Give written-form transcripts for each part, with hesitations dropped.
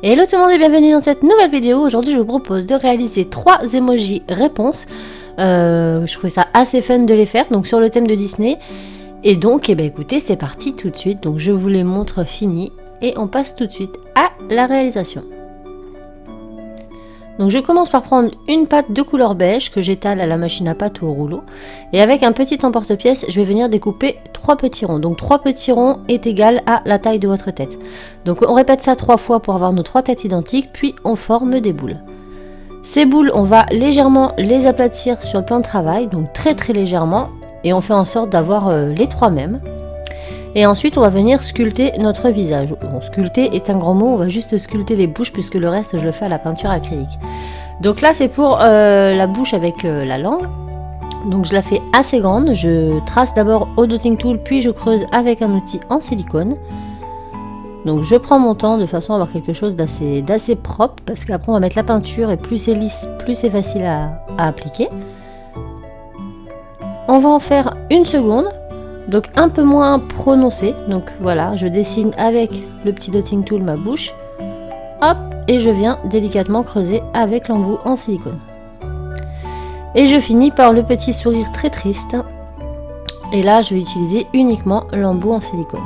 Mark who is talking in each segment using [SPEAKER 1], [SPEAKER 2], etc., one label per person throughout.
[SPEAKER 1] Hello tout le monde et bienvenue dans cette nouvelle vidéo. Aujourd'hui je vous propose de réaliser 3 emojis réponses. Je trouvais ça assez fun de les faire, donc sur le thème de Disney. Et donc écoutez, c'est parti tout de suite. Donc je vous les montre finis et on passe tout de suite à la réalisation. Donc je commence par prendre une pâte de couleur beige que j'étale à la machine à pâte ou au rouleau. Et avec un petit emporte-pièce, je vais venir découper 3 petits ronds. Donc 3 petits ronds est égal à la taille de votre tête. Donc on répète ça 3 fois pour avoir nos 3 têtes identiques, puis on forme des boules. Ces boules, on va légèrement les aplatir sur le plan de travail, donc très légèrement. Et on fait en sorte d'avoir les 3 mêmes. Et ensuite, on va venir sculpter notre visage. Bon, sculpter est un grand mot, on va juste sculpter les bouches puisque le reste, je le fais à la peinture acrylique. Donc là, c'est pour la bouche avec la langue. Donc je la fais assez grande. Je trace d'abord au dotting tool, puis je creuse avec un outil en silicone. Donc je prends mon temps de façon à avoir quelque chose d'assez propre parce qu'après, on va mettre la peinture et plus c'est lisse, plus c'est facile à appliquer. On va en faire une seconde. Donc un peu moins prononcé, donc voilà, je dessine avec le petit dotting tool ma bouche, hop, et je viens délicatement creuser avec l'embout en silicone. Et je finis par le petit sourire très triste, et là je vais utiliser uniquement l'embout en silicone.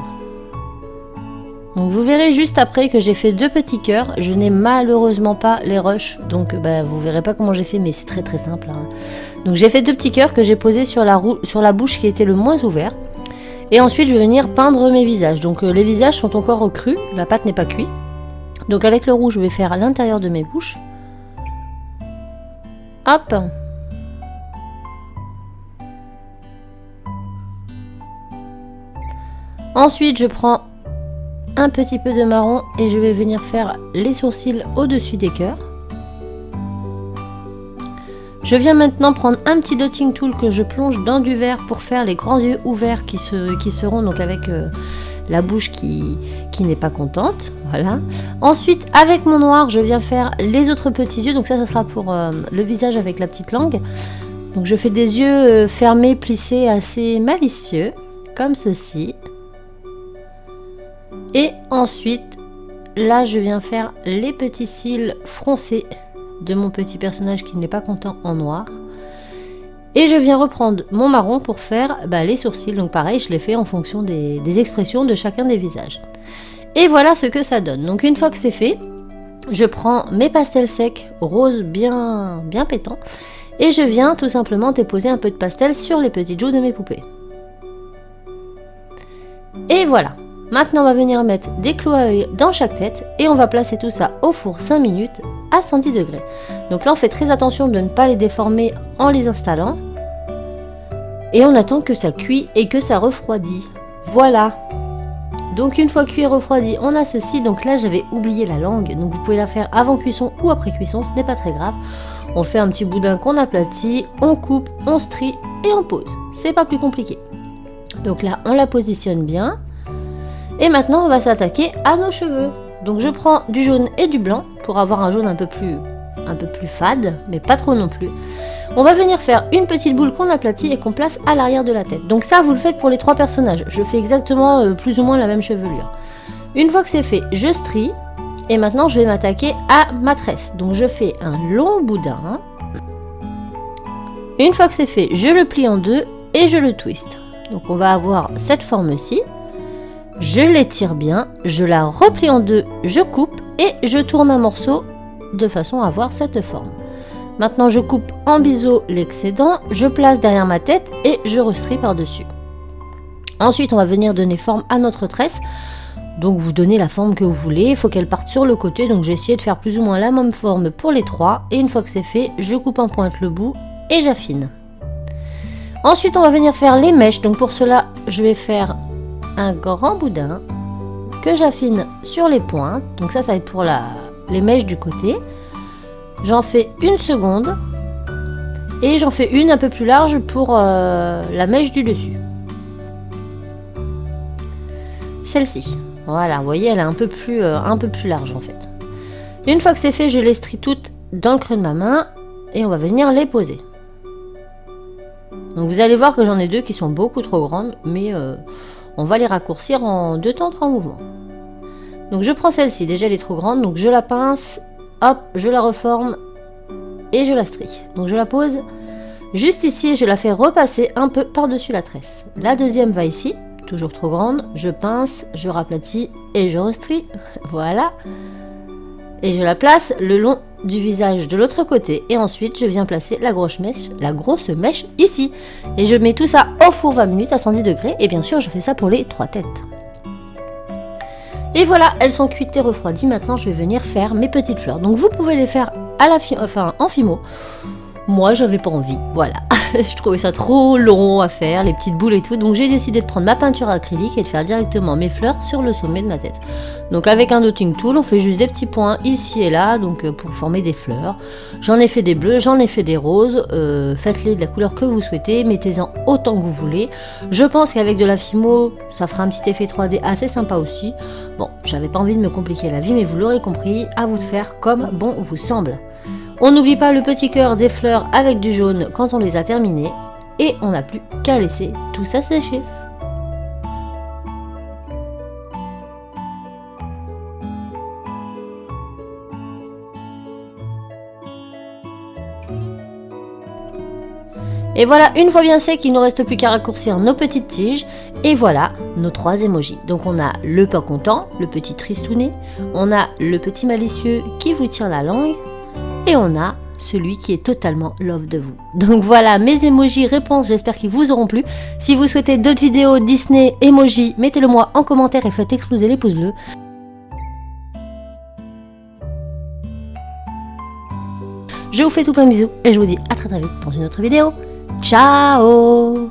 [SPEAKER 1] Donc vous verrez juste après que j'ai fait 2 petits cœurs, je n'ai malheureusement pas les rushs, donc vous verrez pas comment j'ai fait, mais c'est très simple. Hein. Donc j'ai fait 2 petits cœurs que j'ai posés sur la bouche qui était le moins ouvert. Et ensuite je vais venir peindre mes visages. Donc les visages sont encore au cru, la pâte n'est pas cuite. Donc avec le rouge je vais faire à l'intérieur de mes bouches. Hop. Ensuite je prends un petit peu de marron et je vais venir faire les sourcils au-dessus des cœurs. Je viens maintenant prendre un petit dotting tool que je plonge dans du vert pour faire les grands yeux ouverts qui seront donc avec la bouche qui n'est pas contente. Voilà. Ensuite, avec mon noir, je viens faire les autres petits yeux. Donc ça sera pour le visage avec la petite langue. Donc je fais des yeux fermés, plissés, assez malicieux, comme ceci. Et ensuite, là, je viens faire les petits cils froncés de mon petit personnage qui n'est pas content en noir. Et je viens reprendre mon marron pour faire les sourcils. Donc pareil, je les fais en fonction des expressions de chacun des visages. Et voilà ce que ça donne. Donc une fois que c'est fait, je prends mes pastels secs roses bien pétants et je viens tout simplement déposer un peu de pastel sur les petites joues de mes poupées. Et voilà. Maintenant, on va venir mettre des clous à œil dans chaque tête et on va placer tout ça au four 5 minutes à 110 degrés. Donc là, on fait très attention de ne pas les déformer en les installant. Et on attend que ça cuit et que ça refroidit. Voilà. Donc une fois cuit et refroidi, on a ceci. Donc là, j'avais oublié la langue. Donc vous pouvez la faire avant cuisson ou après cuisson, ce n'est pas très grave. On fait un petit boudin qu'on aplatit, on coupe, on strie et on pose. C'est pas plus compliqué. Donc là, on la positionne bien. Et maintenant, on va s'attaquer à nos cheveux. Donc je prends du jaune et du blanc pour avoir un jaune un peu plus fade, mais pas trop non plus. On va venir faire une petite boule qu'on aplatit et qu'on place à l'arrière de la tête. Donc ça, vous le faites pour les 3 personnages. Je fais exactement plus ou moins la même chevelure. Une fois que c'est fait, je strie. Et maintenant, je vais m'attaquer à ma tresse. Donc je fais un long boudin. Une fois que c'est fait, je le plie en 2 et je le twist. Donc on va avoir cette forme-ci. Je l'étire bien, je la replie en 2, je coupe et je tourne un morceau de façon à avoir cette forme. Maintenant, je coupe en biseau l'excédent, je place derrière ma tête et je restrie par-dessus. Ensuite, on va venir donner forme à notre tresse. Donc, vous donnez la forme que vous voulez. Il faut qu'elle parte sur le côté. Donc, j'ai essayé de faire plus ou moins la même forme pour les 3. Et une fois que c'est fait, je coupe en pointe le bout et j'affine. Ensuite, on va venir faire les mèches. Donc, pour cela, je vais faire un grand boudin que j'affine sur les pointes. Donc ça va être pour les mèches du côté. J'en fais une seconde et j'en fais une un peu plus large pour la mèche du dessus. Celle-ci. Voilà, vous voyez, elle est un peu plus large en fait. Une fois que c'est fait, je les strie toutes dans le creux de ma main et on va venir les poser. Donc vous allez voir que j'en ai 2 qui sont beaucoup trop grandes, mais on va les raccourcir en 2 temps 3 mouvements. Donc je prends celle-ci, déjà elle est trop grande, donc je la pince, hop, je la reforme et je la strie. Donc je la pose juste ici et je la fais repasser un peu par-dessus la tresse. La deuxième va ici, toujours trop grande, je pince, je raplatis et je restrie, voilà. Et je la place le long du visage de l'autre côté et ensuite je viens placer la grosse mèche ici. Et je mets tout ça au four 20 minutes à 110 degrés et bien sûr je fais ça pour les 3 têtes. Et voilà, elles sont cuites et refroidies. Maintenant, je vais venir faire mes petites fleurs. Donc, vous pouvez les faire à la en fimo. Moi, j'avais pas envie. Voilà. Je trouvais ça trop long à faire, les petites boules et tout. Donc, j'ai décidé de prendre ma peinture acrylique et de faire directement mes fleurs sur le sommet de ma tête. Donc, avec un dotting tool, on fait juste des petits points ici et là, donc pour former des fleurs. J'en ai fait des bleus, j'en ai fait des roses. Faites-les de la couleur que vous souhaitez, mettez-en autant que vous voulez. Je pense qu'avec de la fimo, ça fera un petit effet 3D assez sympa aussi. Bon, j'avais pas envie de me compliquer la vie, mais vous l'aurez compris, à vous de faire comme bon vous semble. On n'oublie pas le petit cœur des fleurs avec du jaune quand on les a terminées. Et on n'a plus qu'à laisser tout ça sécher. Et voilà, une fois bien sec, il ne nous reste plus qu'à raccourcir nos petites tiges. Et voilà nos 3 emojis. Donc on a le pas content, le petit tristounet, on a le petit malicieux qui vous tire la langue, et on a celui qui est totalement love de vous. Donc voilà mes emojis réponses, j'espère qu'ils vous auront plu. Si vous souhaitez d'autres vidéos Disney emojis, mettez-le moi en commentaire et faites exploser les pouces bleus. Je vous fais tout plein de bisous et je vous dis à très vite dans une autre vidéo. Ciao!